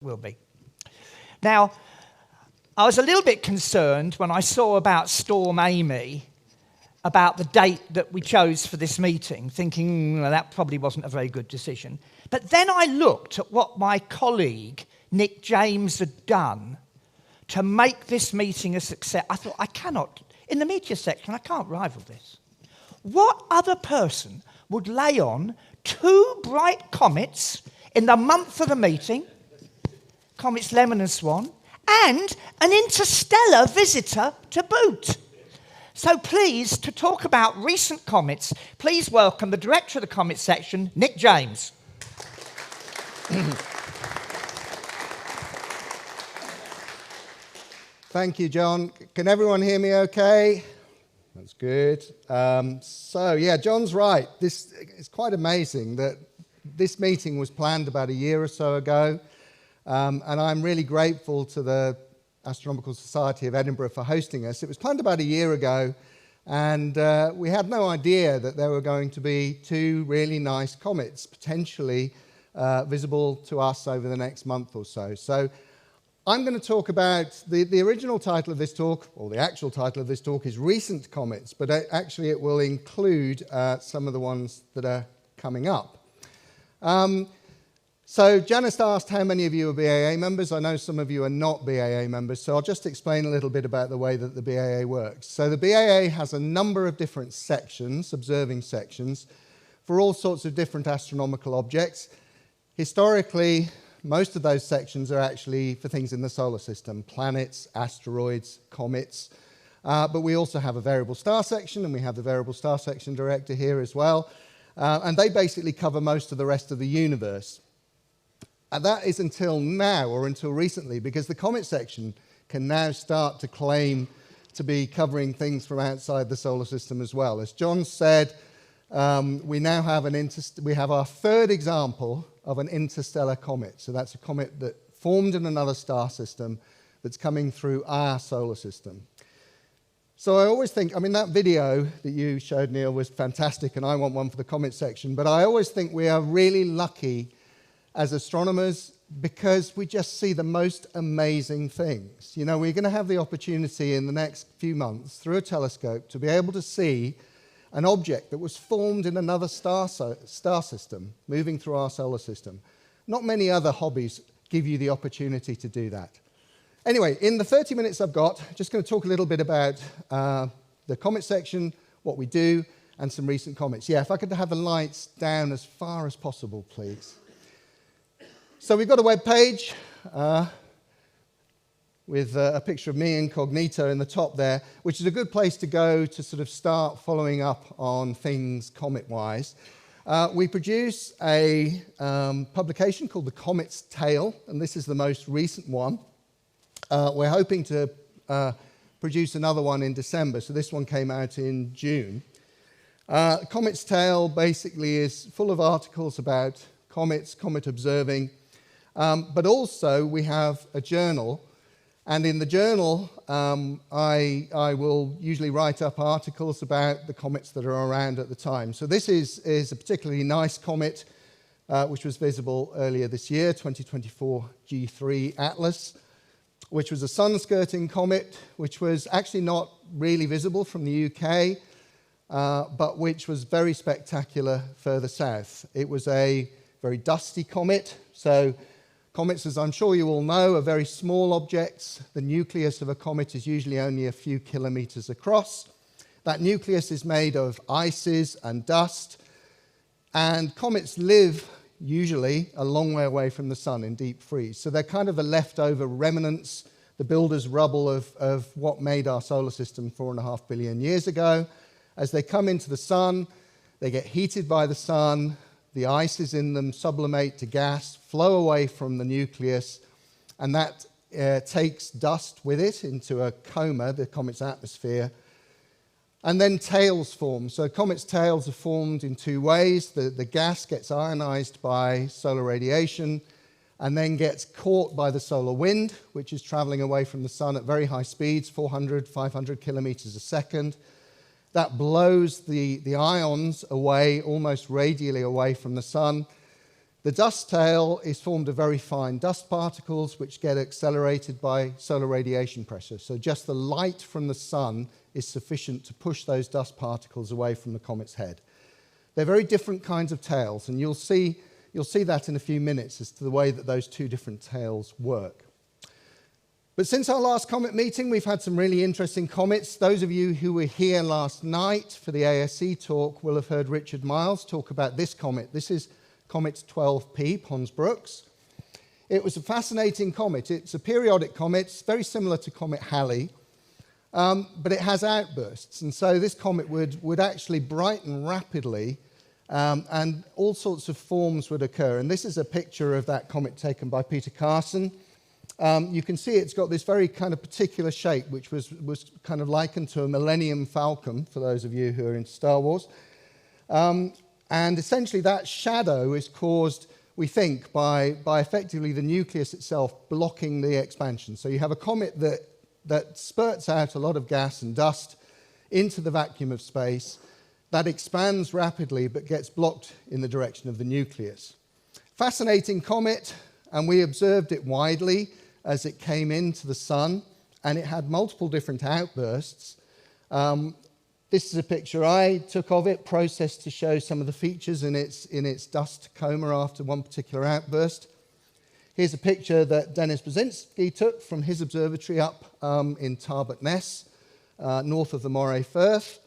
Will be. Now, I was a little bit concerned when I saw about Storm Amy, about the date that we chose for this meeting, thinking that probably wasn't a very good decision. But then I looked at what my colleague, Nick James, had done to make this meeting a success. I thought, I cannot, in the Meteors section, I can't rival this. What other person would lay on 2 bright comets in the month of the meeting, Comets Lemon and Swan, and an interstellar visitor to boot? So please, to talk about recent comets, please welcome the director of the Comets section, Nick James. Thank you, John. Can everyone hear me okay? That's good. John's right. It's quite amazing that this meeting was planned about a year or so ago. And I'm really grateful to the Astronomical Society of Edinburgh for hosting us. It was planned about a year ago, and we had no idea that there were going to be 2 really nice comets potentially visible to us over the next month or so. So I'm going to talk about the original title of this talk, or the actual title of this talk is Recent Comets, but actually it will include some of the ones that are coming up. So Janice asked how many of you are BAA members. I know some of you are not BAA members, so I'll just explain a little bit about the way that the BAA works. So the BAA has a number of different sections, observing sections, for all sorts of different astronomical objects. Historically, most of those sections are actually for things in the solar system, planets, asteroids, comets. But we also have a variable star section, and we have the variable star section director here as well. And they basically cover most of the rest of the universe. And that is until now, or until recently, because the Comet section can now start to claim to be covering things from outside the solar system as well. As John said, we now have our 3rd example of an interstellar comet. So that's a comet that formed in another star system that's coming through our solar system. So I always think, that video that you showed, Neil, was fantastic, and I want one for the Comet section, but I always think we are really lucky as astronomers, because we just see the most amazing things. You know, we're going to have the opportunity in the next few months, through a telescope, to be able to see an object that was formed in another star system, moving through our solar system. Not many other hobbies give you the opportunity to do that. Anyway, in the 30 minutes I've got, I'm just going to talk a little bit about the Comet section, what we do, and some recent comets. Yeah, if I could have the lights down as far as possible, please. So we've got a web page with a picture of me incognito in the top there, which is a good place to go to sort of start following up on things comet-wise. We produce a publication called The Comet's Tale, and this is the most recent one. We're hoping to produce another one in December, so this one came out in June. Comet's Tale basically is full of articles about comets, comet observing, but also we have a journal, and in the journal I will usually write up articles about the comets that are around at the time. So this is a particularly nice comet which was visible earlier this year, 2024 G3 Atlas, which was a sun-skirting comet, which was actually not really visible from the UK, but which was very spectacular further south. It was a very dusty comet, so comets, as I'm sure you all know, are very small objects. The nucleus of a comet is usually only a few kilometers across. That nucleus is made of ices and dust, and comets live usually a long way away from the sun in deep freeze. So they're kind of the leftover remnants, the builder's rubble of what made our solar system 4.5 billion years ago. As they come into the sun, they get heated by the sun, the ices in them sublimate to gas, flow away from the nucleus, and that takes dust with it into a coma, the comet's atmosphere, and then tails form. So comet's tails are formed in 2 ways. The gas gets ionized by solar radiation and then gets caught by the solar wind, which is traveling away from the sun at very high speeds, 400, 500 kilometers a second. That blows the ions away, almost radially away from the sun, The dust tail is formed of very fine dust particles which get accelerated by solar radiation pressure. So just the light from the sun is sufficient to push those dust particles away from the comet's head. They're very different kinds of tails, and you'll see that in a few minutes as to the way that those two different tails work. But since our last Comet meeting, we've had some really interesting comets. Those of you who were here last night for the ASE talk will have heard Richard Miles talk about this comet. This is Comet 12P, Pons-Brooks. It was a fascinating comet. It's a periodic comet, it's very similar to Comet Halley, but it has outbursts. And so this comet would actually brighten rapidly, and all sorts of forms would occur. And this is a picture of that comet taken by Peter Carson. You can see it's got this very kind of particular shape, which was kind of likened to a Millennium Falcon, for those of you who are into Star Wars. And essentially that shadow is caused, we think, by effectively the nucleus itself blocking the expansion. So you have a comet that spurts out a lot of gas and dust into the vacuum of space, that expands rapidly but gets blocked in the direction of the nucleus. Fascinating comet, and we observed it widely as it came into the sun, and it had multiple different outbursts. This is a picture I took of it, processed to show some of the features in its dust coma after one particular outburst. Here's a picture that Dennis Brzezinski took from his observatory up in Tarbert Ness, north of the Moray Firth.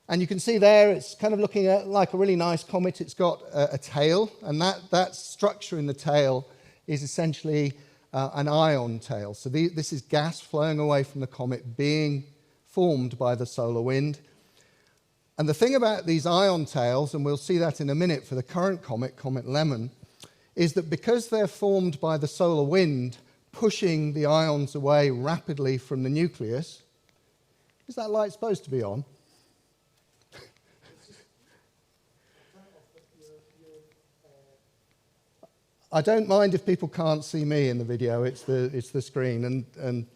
And you can see there it's kind of looking like a really nice comet. It's got a tail, and that structure in the tail is essentially an ion tail. So this is gas flowing away from the comet being formed by the solar wind. And the thing about these ion tails, and we'll see that in a minute for the current comet, Comet Lemon, is that because they're formed by the solar wind pushing the ions away rapidly from the nucleus, is that light supposed to be on? I don't mind if people can't see me in the video, it's the screen, and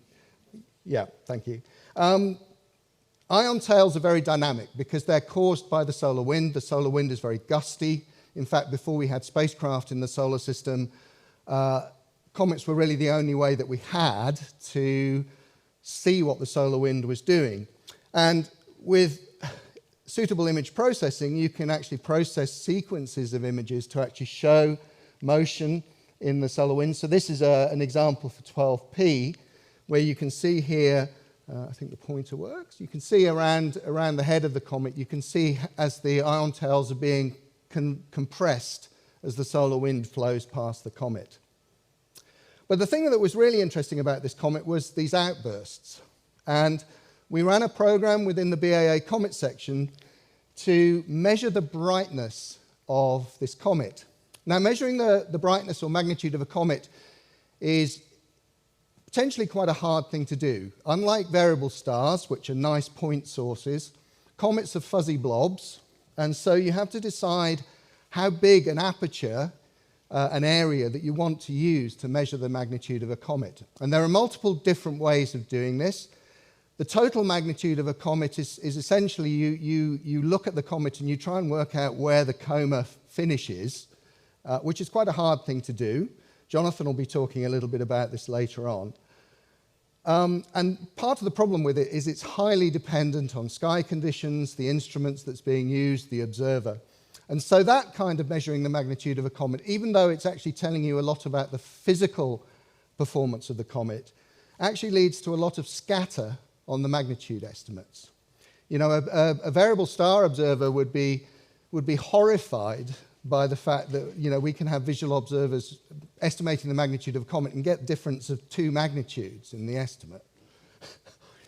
yeah, thank you. Ion tails are very dynamic because they're caused by the solar wind. The solar wind is very gusty. In fact, before we had spacecraft in the solar system, comets were really the only way that we had to see what the solar wind was doing. And with suitable image processing, you can actually process sequences of images to actually show motion in the solar wind. So this is an example for 12P, where you can see here, I think the pointer works, you can see around the head of the comet, you can see as the ion tails are being compressed as the solar wind flows past the comet. But the thing that was really interesting about this comet was these outbursts. And we ran a program within the BAA Comet section to measure the brightness of this comet. Now, measuring the brightness or magnitude of a comet is potentially quite a hard thing to do. Unlike variable stars, which are nice point sources, comets are fuzzy blobs, and so you have to decide how big an aperture, an area that you want to use to measure the magnitude of a comet. And there are multiple different ways of doing this. The total magnitude of a comet is essentially you look at the comet and you try and work out where the coma finishes, which is quite a hard thing to do. Jonathan will be talking a little bit about this later on. And part of the problem with it is it's highly dependent on sky conditions, the instruments that's being used, the observer. And so that kind of measuring the magnitude of a comet, even though it's actually telling you a lot about the physical performance of the comet, actually leads to a lot of scatter on the magnitude estimates. You know, a variable star observer would be horrified by the fact that, you know, we can have visual observers estimating the magnitude of a comet and get difference of 2 magnitudes in the estimate.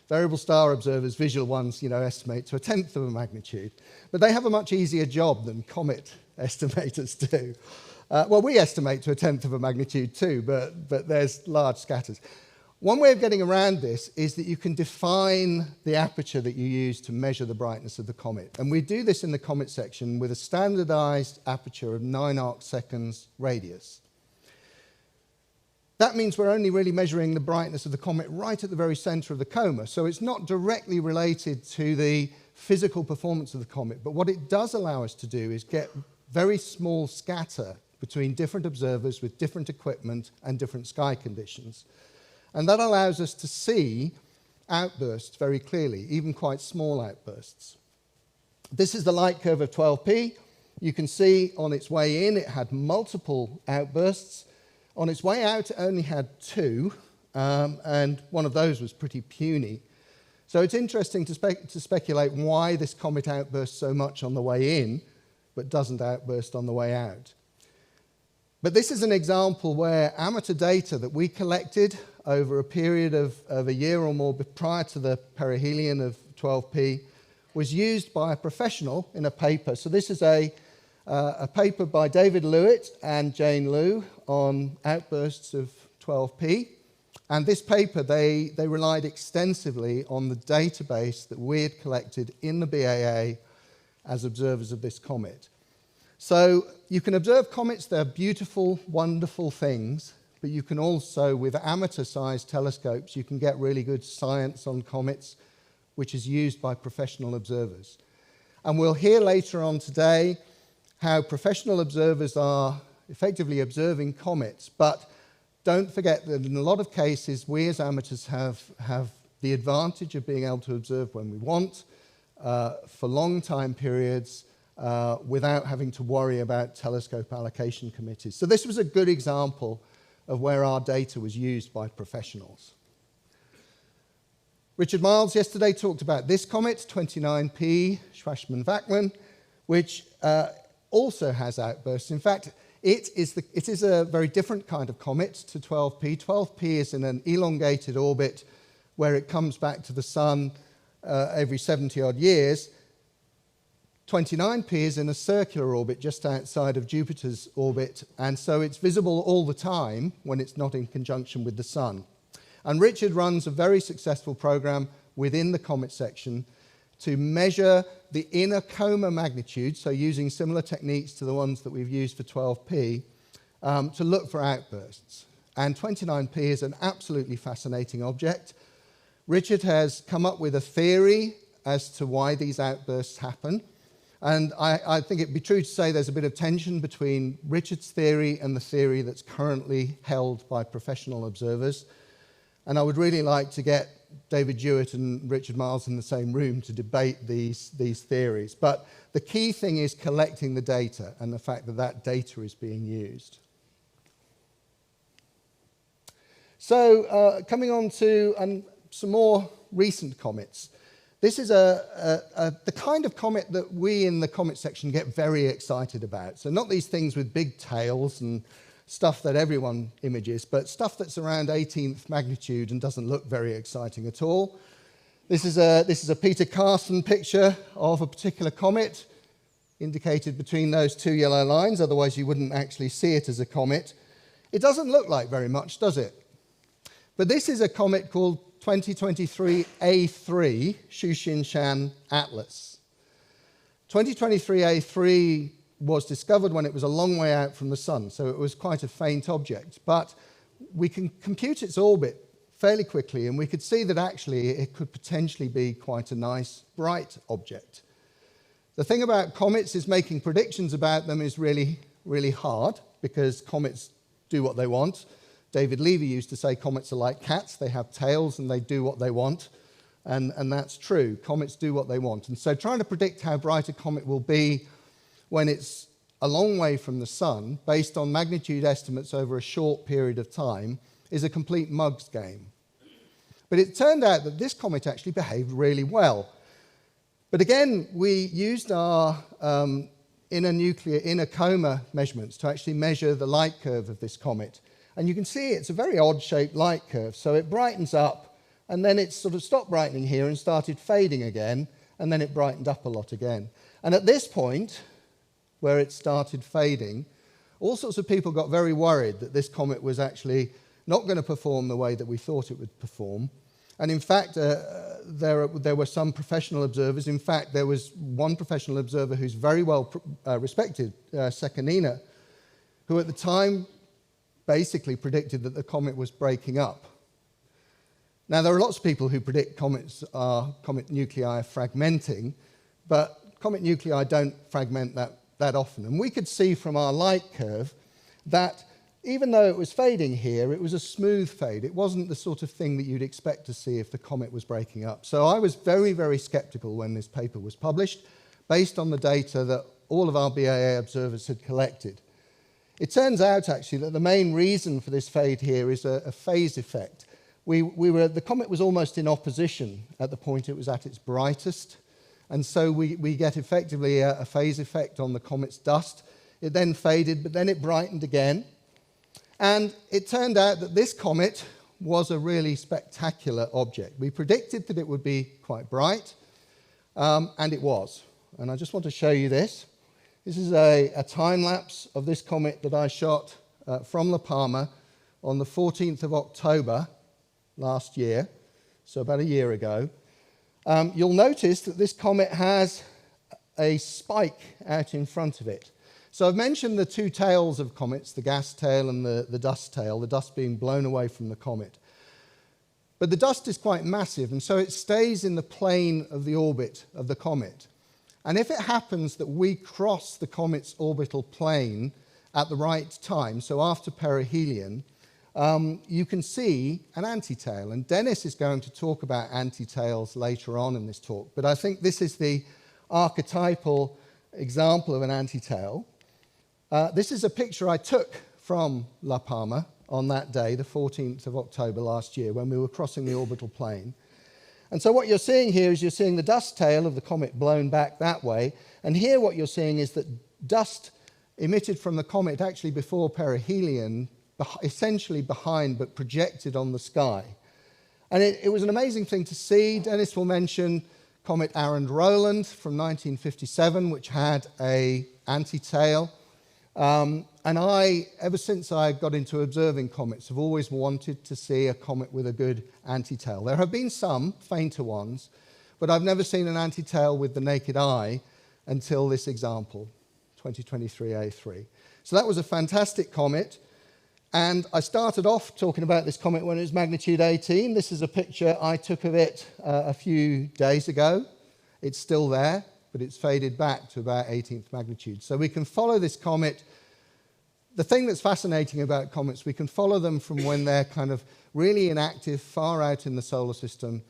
Variable star observers, visual ones, you know, estimate to 1/10 of a magnitude. But they have a much easier job than comet estimators do. Well, we estimate to 1/10 of a magnitude too, but there's large scatters. One way of getting around this is that you can define the aperture that you use to measure the brightness of the comet. And we do this in the comet section with a standardized aperture of 9 arcseconds radius. That means we're only really measuring the brightness of the comet right at the very center of the coma. So it's not directly related to the physical performance of the comet. But what it does allow us to do is get very small scatter between different observers with different equipment and different sky conditions. And that allows us to see outbursts very clearly, even quite small outbursts. This is the light curve of 12P. You can see on its way in, it had multiple outbursts. On its way out, it only had 2, and one of those was pretty puny. So it's interesting to speculate why this comet outbursts so much on the way in, but doesn't outburst on the way out. But this is an example where amateur data that we collected over a period of a year or more prior to the perihelion of 12P was used by a professional in a paper. So this is a paper by David Lewitt and Jane Liu on outbursts of 12P. And this paper, they relied extensively on the database that we had collected in the BAA as observers of this comet. So you can observe comets, they're beautiful, wonderful things, but you can also, with amateur-sized telescopes, you can get really good science on comets, which is used by professional observers. And we'll hear later on today how professional observers are effectively observing comets, but don't forget that in a lot of cases, we as amateurs have the advantage of being able to observe when we want, for long time periods, without having to worry about telescope allocation committees. So this was a good example of where our data was used by professionals. Richard Miles yesterday talked about this comet, 29P Schwarzmann-Wachmann, which also has outbursts. In fact, it is a very different kind of comet to 12P. 12P is in an elongated orbit where it comes back to the sun every 70-odd years. 29P is in a circular orbit just outside of Jupiter's orbit, and so it's visible all the time when it's not in conjunction with the sun. And Richard runs a very successful program within the Comet section to measure the inner coma magnitude, so using similar techniques to the ones that we've used for 12P, to look for outbursts. And 29P is an absolutely fascinating object. Richard has come up with a theory as to why these outbursts happen. And I think it'd be true to say there's a bit of tension between Richard's theory and the theory that's currently held by professional observers. And I would really like to get David Jewett and Richard Miles in the same room to debate these theories. But the key thing is collecting the data and the fact that that data is being used. So coming on to some more recent comets. This is the kind of comet that we in the Comet section get very excited about. So not these things with big tails and stuff that everyone images, but stuff that's around 18th magnitude and doesn't look very exciting at all. This is a Peter Carson picture of a particular comet, indicated between those 2 yellow lines, otherwise you wouldn't actually see it as a comet. It doesn't look like very much, does it? But this is a comet called 2023 A3 Shuxinshan Atlas. 2023 A3 was discovered when it was a long way out from the sun, so it was quite a faint object. But we can compute its orbit fairly quickly, and we could see that actually it could potentially be quite a nice, bright object. The thing about comets is making predictions about them is really, really hard, because comets do what they want. David Levy used to say comets are like cats. They have tails and they do what they want. And that's true. Comets do what they want. And so trying to predict how bright a comet will be when it's a long way from the sun, based on magnitude estimates over a short period of time, is a complete mug's game. But it turned out that this comet actually behaved really well. But again, we used our inner coma measurements to actually measure the light curve of this comet. And you can see it's a very odd-shaped light curve. So it brightens up, and then it sort of stopped brightening here and started fading again, and then it brightened up a lot again. And at this point, where it started fading, all sorts of people got very worried that this comet was actually not going to perform the way that we thought it would perform. And in fact, there were some professional observers. In fact, there was one professional observer who's very well respected, Sekanina, who at the time basically predicted that the comet was breaking up. Now, there are lots of people who predict comet nuclei are fragmenting, but comet nuclei don't fragment that often. And we could see from our light curve that even though it was fading here, it was a smooth fade. It wasn't the sort of thing that you'd expect to see if the comet was breaking up. So I was very, very skeptical when this paper was published, based on the data that all of our BAA observers had collected. It turns out, actually, that the main reason for this fade here is a phase effect. The comet was almost in opposition at the point it was at its brightest, and so we get effectively a phase effect on the comet's dust. It then faded, but then it brightened again. And it turned out that this comet was a really spectacular object. We predicted that it would be quite bright, and it was. And I just want to show you this. This is a time-lapse of this comet that I shot from La Palma on the 14th of October last year, so about a year ago. You'll notice that this comet has a spike out in front of it. So I've mentioned the two tails of comets, the gas tail and the dust tail, the dust being blown away from the comet. But the dust is quite massive, and so it stays in the plane of the orbit of the comet. And if it happens that we cross the comet's orbital plane at the right time, so after perihelion, you can see an antitail. And Dennis is going to talk about antitails later on in this talk, but I think this is the archetypal example of an antitail. This is a picture I took from La Palma on that day, the 14th of October last year, when we were crossing the orbital plane. And so what you're seeing here is you're seeing the dust tail of the comet blown back that way. And here what you're seeing is that dust emitted from the comet actually before perihelion, essentially behind but projected on the sky. And it was an amazing thing to see. Dennis will mention Comet Arend-Roland from 1957, which had an antitail. And I, ever since I got into observing comets, have always wanted to see a comet with a good antitail. There have been some fainter ones, but I've never seen an antitail with the naked eye until this example, 2023 A3. So that was a fantastic comet. And I started off talking about this comet when it was magnitude 18. This is a picture I took of it a few days ago. It's still there, but it's faded back to about 18th magnitude. So we can follow this comet. The thing that's fascinating about comets, we can follow them from when they're kind of really inactive, far out in the solar system,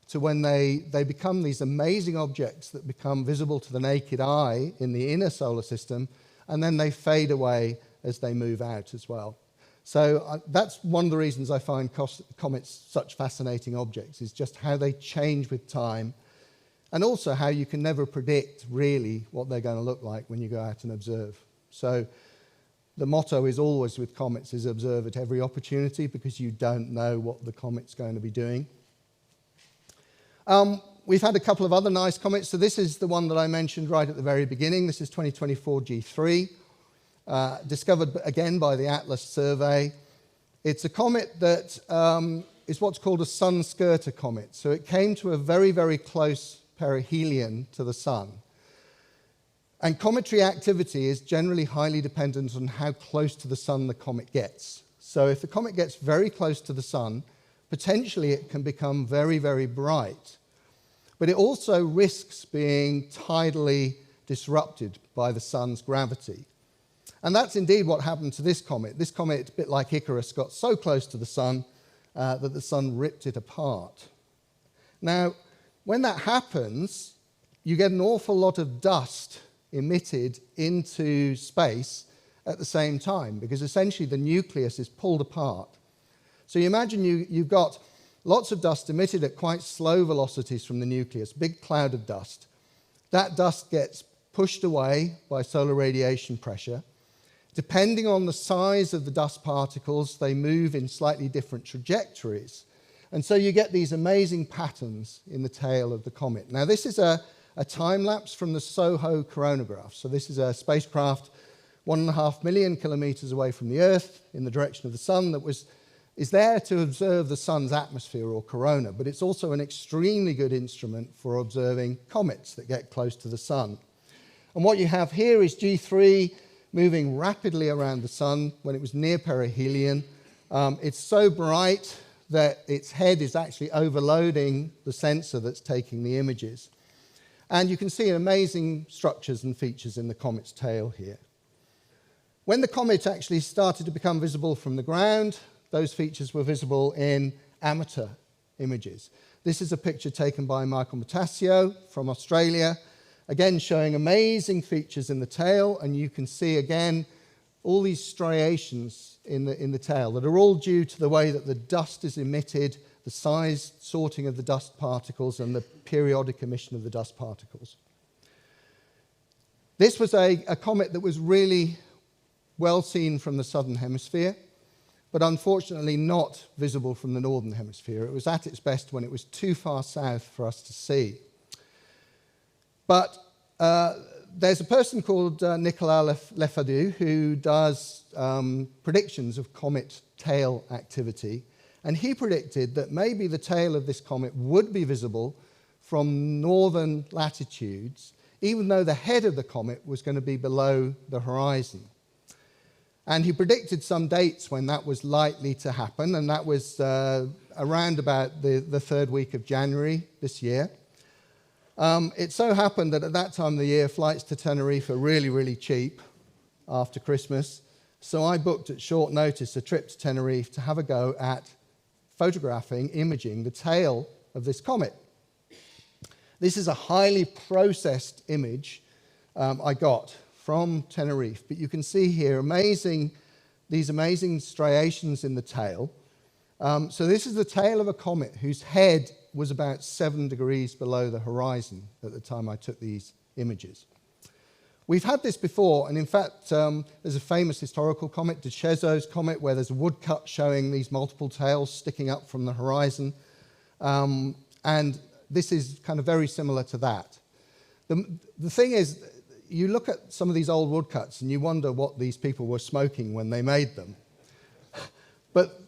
to when they become these amazing objects that become visible to the naked eye in the inner solar system, and then they fade away as they move out as well. So that's one of the reasons I find comets such fascinating objects, is just how they change with time, and also how you can never predict really what they're going to look like when you go out and observe. So the motto is always with comets is observe at every opportunity, because you don't know what the comet's going to be doing. We've had a couple of other nice comets. So this is the one that I mentioned right at the very beginning. This is 2024 G3, discovered again by the Atlas survey. It's a comet that is what's called a sun skirter comet. So it came to a very, very close perihelion to the sun. And cometary activity is generally highly dependent on how close to the sun the comet gets. So if the comet gets very close to the sun, potentially it can become very, very bright. But it also risks being tidally disrupted by the sun's gravity. And that's indeed what happened to this comet. This comet, a bit like Icarus, got so close to the sun that the sun ripped it apart. Now, when that happens, you get an awful lot of dust emitted into space at the same time, because essentially the nucleus is pulled apart. So you imagine you've got lots of dust emitted at quite slow velocities from the nucleus, big cloud of dust. That dust gets pushed away by solar radiation pressure. Depending on the size of the dust particles, they move in slightly different trajectories. And so you get these amazing patterns in the tail of the comet. Now, this is a time-lapse from the SOHO coronagraph. So this is a spacecraft 1.5 million kilometers away from the Earth in the direction of the sun that is there to observe the sun's atmosphere or corona, but it's also an extremely good instrument for observing comets that get close to the sun. And what you have here is G3 moving rapidly around the sun when it was near perihelion. It's so bright that its head is actually overloading the sensor that's taking the images. And you can see amazing structures and features in the comet's tail here. When the comet actually started to become visible from the ground, those features were visible in amateur images. This is a picture taken by Michael Matasio from Australia, again showing amazing features in the tail, and you can see again all these striations in the tail that are all due to the way that the dust is emitted, the size sorting of the dust particles, and the periodic emission of the dust particles. This was a comet that was really well seen from the southern hemisphere, but unfortunately not visible from the northern hemisphere. It was at its best when it was too far south for us to see. But there's a person called Nicolas Lefadu who does predictions of comet tail activity, and he predicted that maybe the tail of this comet would be visible from northern latitudes, even though the head of the comet was going to be below the horizon. And he predicted some dates when that was likely to happen, and that was around about the third week of January this year. It so happened that at that time of the year, flights to Tenerife are really, really cheap after Christmas. So I booked at short notice a trip to Tenerife to have a go at photographing, imaging the tail of this comet. This is a highly processed image I got from Tenerife, but you can see here these amazing striations in the tail. So this is the tail of a comet whose head was about 7 degrees below the horizon at the time I took these images. We've had this before, and in fact, there's a famous historical comet, de Chezzo's comet, where there's a woodcut showing these multiple tails sticking up from the horizon. And this is kind of very similar to that. The thing is, you look at some of these old woodcuts and you wonder what these people were smoking when they made them. But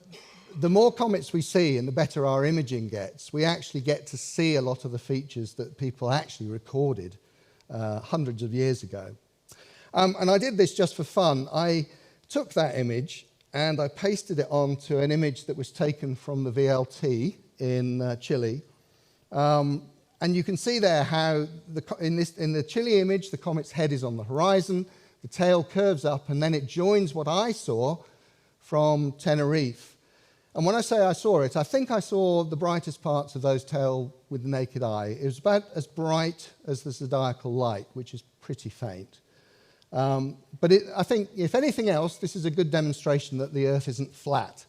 the more comets we see and the better our imaging gets, we actually get to see a lot of the features that people actually recorded hundreds of years ago. And I did this just for fun. I took that image and I pasted it onto an image that was taken from the VLT in Chile. And you can see there how in the Chile image, the comet's head is on the horizon, the tail curves up, and then it joins what I saw from Tenerife. And when I say I saw it, I think I saw the brightest parts of those tail with the naked eye. It was about as bright as the zodiacal light, which is pretty faint. But I think, if anything else, this is a good demonstration that the Earth isn't flat.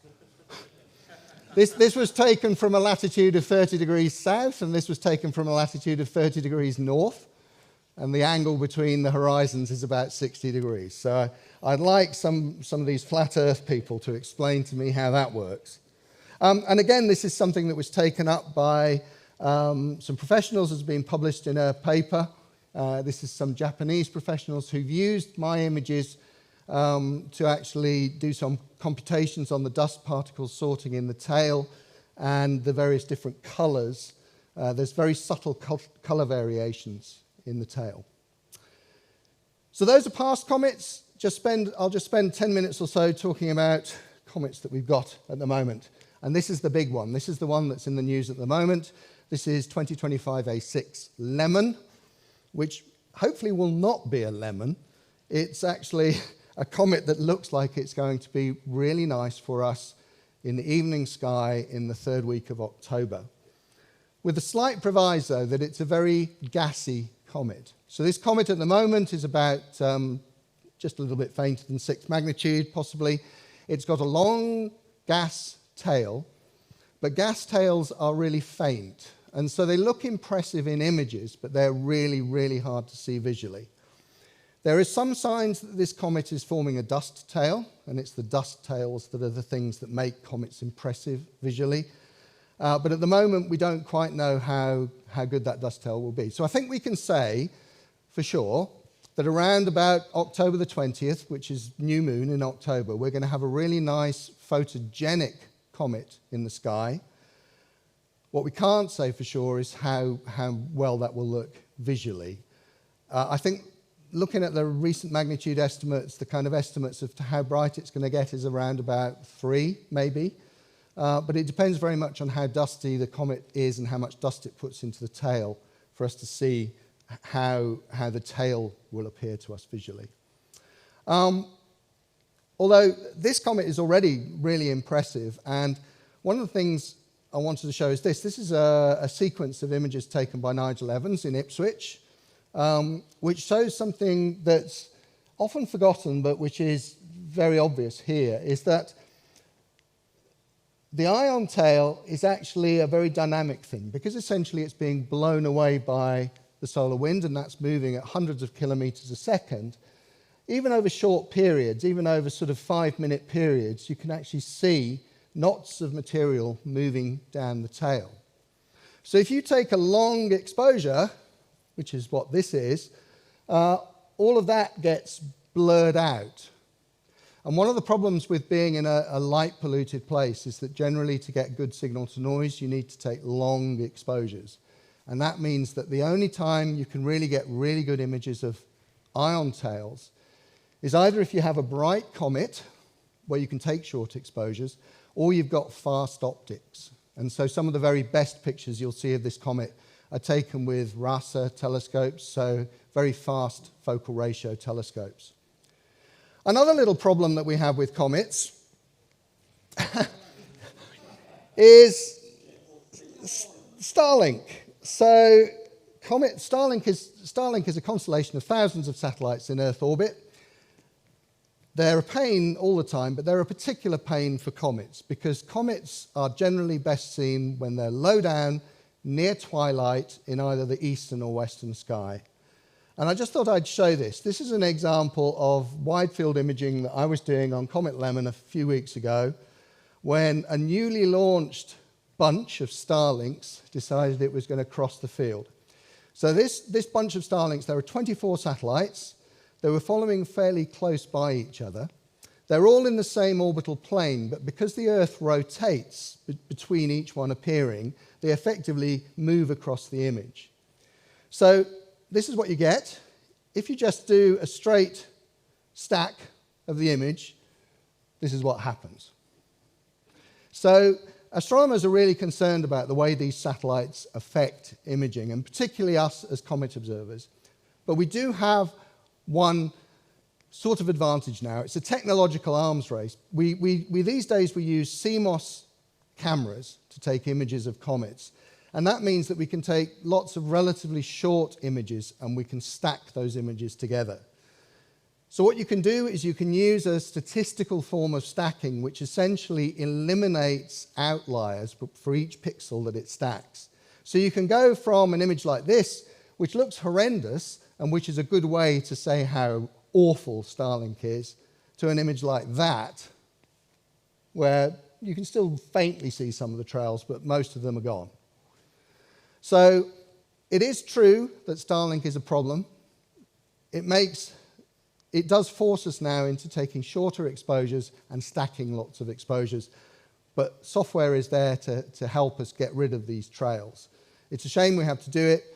This was taken from a latitude of 30 degrees south, and this was taken from a latitude of 30 degrees north, and the angle between the horizons is about 60 degrees. So I'd like some of these flat Earth people to explain to me how that works. And again, this is something that was taken up by some professionals, has been published in a paper. This is some Japanese professionals who've used my images to actually do some computations on the dust particles sorting in the tail and the various different colours. There's very subtle colour variations in the tail. So those are past comets. I'll just spend 10 minutes or so talking about comets that we've got at the moment. And this is the big one. This is the one that's in the news at the moment. This is 2025 A6 Lemon, which hopefully will not be a lemon. It's actually a comet that looks like it's going to be really nice for us in the evening sky in the third week of October, with a slight proviso that it's a very gassy comet. So this comet at the moment is about just a little bit fainter than 6 magnitude, possibly. It's got a long gas tail, but gas tails are really faint, and so they look impressive in images, but they're really, really hard to see visually. There are some signs that this comet is forming a dust tail, and it's the dust tails that are the things that make comets impressive visually. But at the moment, we don't quite know how good that dust tail will be. So I think we can say for sure that around about October the 20th, which is new moon in October, we're going to have a really nice photogenic comet in the sky. What we can't say for sure is how well that will look visually. I think looking at the recent magnitude estimates, the kind of estimates of how bright it's going to get is around about 3, maybe. But it depends very much on how dusty the comet is and how much dust it puts into the tail for us to see how the tail will appear to us visually. although this comet is already really impressive, and one of the things I wanted to show is this. This is a sequence of images taken by Nigel Evans in Ipswich, which shows something that's often forgotten, but which is very obvious here, is that the ion tail is actually a very dynamic thing, because essentially it's being blown away by the solar wind, and that's moving at hundreds of kilometers a second. Even over short periods, even over sort of 5-minute periods, you can actually see knots of material moving down the tail. So if you take a long exposure, which is what this is, all of that gets blurred out. And one of the problems with being in a light-polluted place is that generally to get good signal to noise, you need to take long exposures. And that means that the only time you can really get really good images of ion tails is either if you have a bright comet, where you can take short exposures, or you've got fast optics. And so some of the very best pictures you'll see of this comet are taken with RASA telescopes, so very fast focal ratio telescopes. Another little problem that we have with comets is Starlink. So Starlink is a constellation of thousands of satellites in Earth orbit. They're a pain all the time, but they're a particular pain for comets, because comets are generally best seen when they're low down, near twilight, in either the eastern or western sky. And I just thought I'd show this. This is an example of wide field imaging that I was doing on Comet Lemon a few weeks ago, when a newly launched bunch of Starlinks decided it was going to cross the field. So this bunch of Starlinks, there were 24 satellites. They were following fairly close by each other. They're all in the same orbital plane, but because the Earth rotates between each one appearing, they effectively move across the image. So this is what you get. If you just do a straight stack of the image, this is what happens. So astronomers are really concerned about the way these satellites affect imaging, and particularly us as comet observers. But we do have one sort of advantage now. It's a technological arms race. These days we use CMOS cameras to take images of comets. And that means that we can take lots of relatively short images and we can stack those images together. So what you can do is you can use a statistical form of stacking which essentially eliminates outliers for each pixel that it stacks. So you can go from an image like this, which looks horrendous and which is a good way to say how awful Starlink is, to an image like that, where you can still faintly see some of the trails, but most of them are gone. So it is true that Starlink is a problem. It does force us now into taking shorter exposures and stacking lots of exposures, but software is there to help us get rid of these trails. It's a shame we have to do it,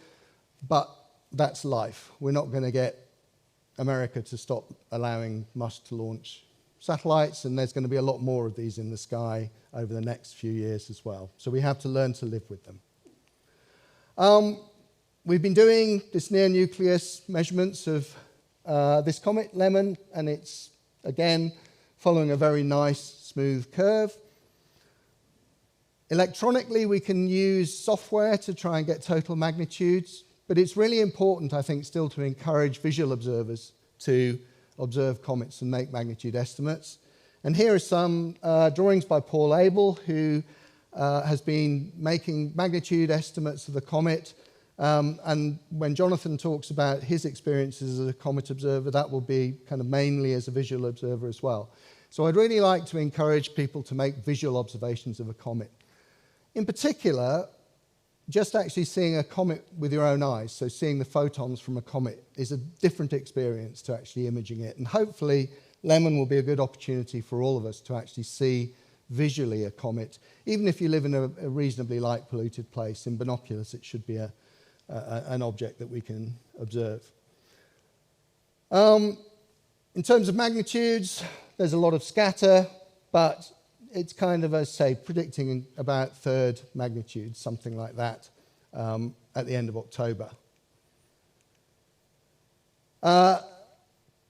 but that's life. We're not going to get America to stop allowing Musk to launch satellites, and there's going to be a lot more of these in the sky over the next few years as well. So we have to learn to live with them. We've been doing this near-nucleus measurements of this comet, Lemon, and it's, again, following a very nice, smooth curve. Electronically, we can use software to try and get total magnitudes, but it's really important, I think, still to encourage visual observers to observe comets and make magnitude estimates. And here are some drawings by Paul Abel, who has been making magnitude estimates of the comet. And when Jonathan talks about his experiences as a comet observer, that will be kind of mainly as a visual observer as well. So I'd really like to encourage people to make visual observations of a comet. In particular, just actually seeing a comet with your own eyes, so seeing the photons from a comet, is a different experience to actually imaging it. And hopefully, Lemon will be a good opportunity for all of us to actually see visually a comet. Even if you live in a reasonably light polluted place, in binoculars it should be an object that we can observe. In terms of magnitudes, there's a lot of scatter, but it's kind of, as I say, predicting about third magnitude, something like that, at the end of October.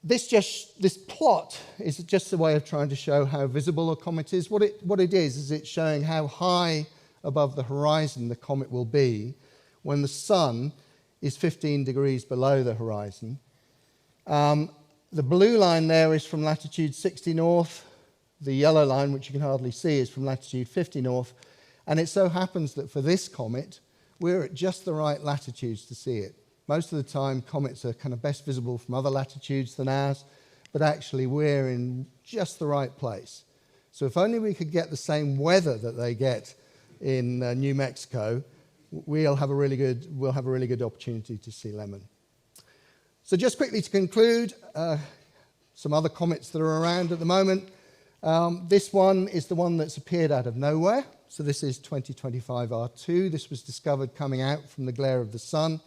This plot is just a way of trying to show how visible a comet is. What it is it's showing how high above the horizon the comet will be when the sun is 15 degrees below the horizon. The blue line there is from latitude 60 north. The yellow line, which you can hardly see, is from latitude 50 north. And it so happens that for this comet, we're at just the right latitudes to see it. Most of the time, comets are kind of best visible from other latitudes than ours, but actually we're in just the right place. So if only we could get the same weather that they get in New Mexico, we'll have a really good opportunity to see Lemon. So just quickly to conclude, some other comets that are around at the moment. This one is the one that's appeared out of nowhere. So this is 2025 R2. This was discovered coming out from the glare of the sun.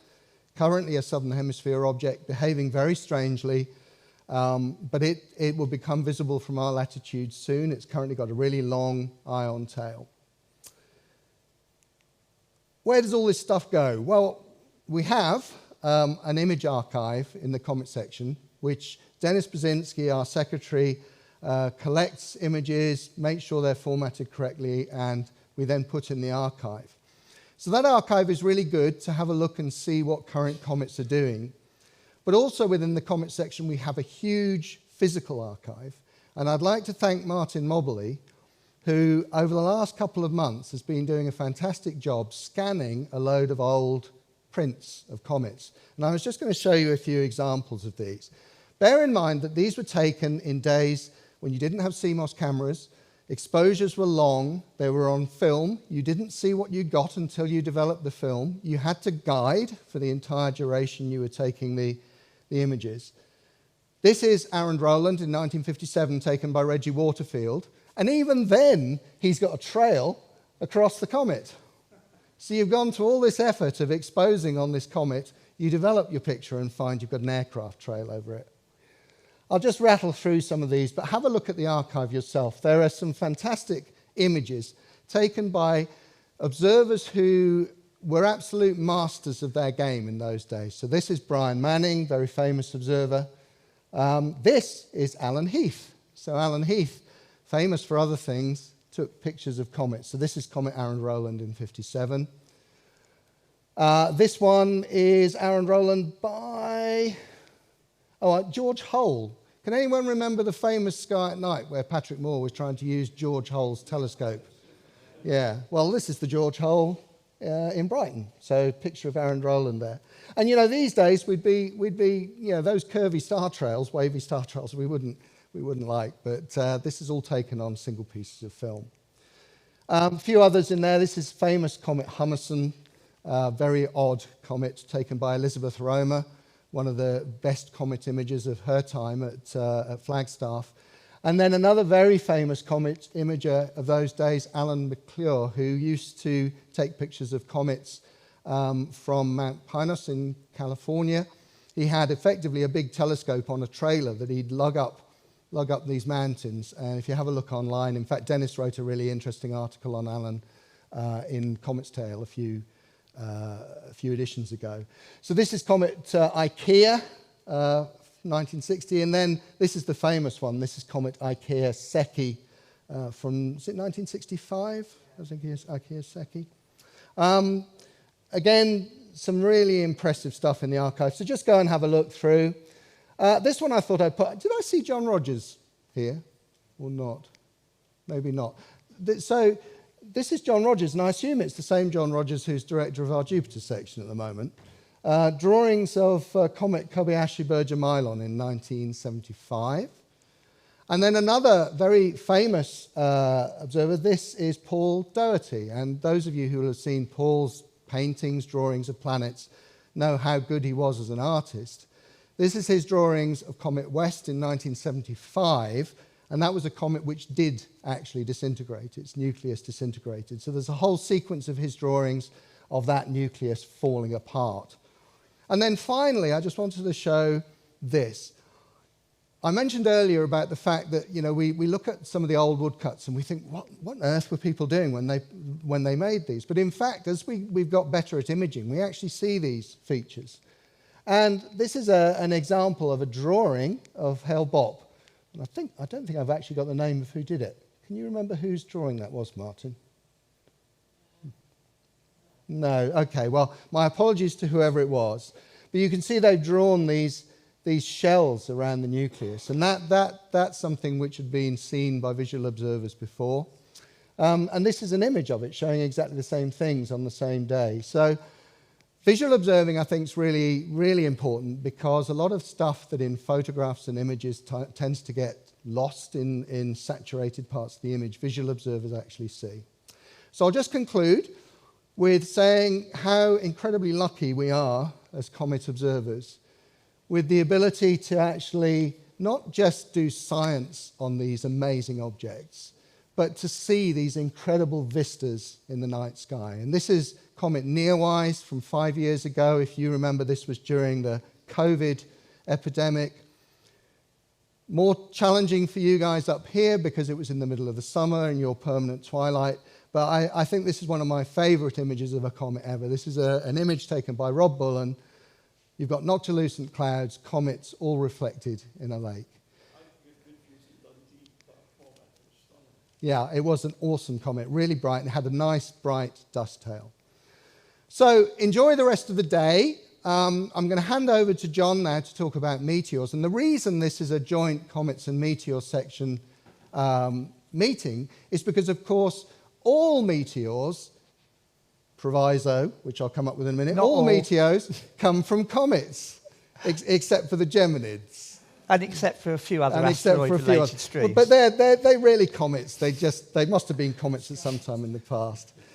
Currently a southern hemisphere object behaving very strangely, but it will become visible from our latitude soon. It's currently got a really long ion tail. Where does all this stuff go? Well, we have an image archive in the Comet section, which Dennis Brzezinski, our secretary, collects images, makes sure they're formatted correctly, and we then put in the archive. So that archive is really good to have a look and see what current comets are doing. But also within the Comet section, we have a huge physical archive. And I'd like to thank Martin Mobley, who over the last couple of months has been doing a fantastic job scanning a load of old prints of comets. And I was just going to show you a few examples of these. Bear in mind that these were taken in days when you didn't have CMOS cameras. Exposures were long, they were on film. You didn't see what you got until you developed the film. You had to guide for the entire duration you were taking the images. This is Aaron Rowland in 1957, taken by Reggie Waterfield. And even then, he's got a trail across the comet. So you've gone to all this effort of exposing on this comet, you develop your picture and find you've got an aircraft trail over it. I'll just rattle through some of these, but have a look at the archive yourself. There are some fantastic images taken by observers who were absolute masters of their game in those days. So this is Brian Manning, very famous observer. This is Alan Heath. So Alan Heath, famous for other things, took pictures of comets. So this is Comet Aaron Rowland in 57. This one is Aaron Rowland by George Hull. Can anyone remember the famous Sky at Night where Patrick Moore was trying to use George Hull's telescope? Yeah, well, this is the George Hull in Brighton. So picture of Aaron Rowland there. And, these days we'd be those curvy star trails, wavy star trails, we wouldn't like. But this is all taken on single pieces of film. A few others in there. This is famous Comet Hummerson, very odd comet taken by Elizabeth Romer, one of the best comet images of her time at Flagstaff. And then another very famous comet imager of those days, Alan McClure, who used to take pictures of comets from Mount Pinus in California. He had effectively a big telescope on a trailer that he'd lug up these mountains. And if you have a look online, in fact, Dennis wrote a really interesting article on Alan in Comet's Tale a few editions ago. So this is Comet IKEA, 1960, and then this is the famous one. This is Comet IKEA Secchi from, is it 1965? I think it's IKEA Secchi. Again, some really impressive stuff in the archive. So just go and have a look through. This one I thought I'd put. Did I see John Rogers here or not? Maybe not. So this is John Rogers, and I assume it's the same John Rogers who's director of our Jupiter section at the moment. Drawings of Comet Kobayashi-Berger-Milon in 1975. And then another very famous observer, this is Paul Doherty. And those of you who have seen Paul's paintings, drawings of planets, know how good he was as an artist. This is his drawings of Comet West in 1975, and that was a comet which did actually disintegrate. Its nucleus disintegrated. So there's a whole sequence of his drawings of that nucleus falling apart. And then finally, I just wanted to show this. I mentioned earlier about the fact that we look at some of the old woodcuts and we think, what on earth were people doing when they made these? But in fact, as we've got better at imaging, we actually see these features. And this is an example of a drawing of Hale-Bopp. And I don't think I've actually got the name of who did it. Can you remember whose drawing that was, Martin? No. Okay, well, my apologies to whoever it was. But you can see they've drawn these shells around the nucleus. And that's something which had been seen by visual observers before. And this is an image of it showing exactly the same things on the same day. So visual observing, I think, is really, really important because a lot of stuff that in photographs and images tends to get lost in saturated parts of the image, visual observers actually see. So I'll just conclude with saying how incredibly lucky we are as comet observers with the ability to actually not just do science on these amazing objects, but to see these incredible vistas in the night sky. And this is Comet Neowise from 5 years ago. If you remember, this was during the COVID epidemic. More challenging for you guys up here because it was in the middle of the summer and your permanent twilight. But I think this is one of my favorite images of a comet ever. This is an image taken by Rob Bullen. You've got noctilucent clouds, comets, all reflected in a lake. Yeah, it was an awesome comet, really bright, and had a nice, bright dust tail. So enjoy the rest of the day. I'm going to hand over to John now to talk about meteors. And the reason this is a joint comets and meteors section meeting is because, of course, all meteors, proviso, which I'll come up with in a minute, all meteors come from comets, except for the Geminids. And except for a few other asteroid-related streams. But they're really comets. They must have been comets at some time in the past.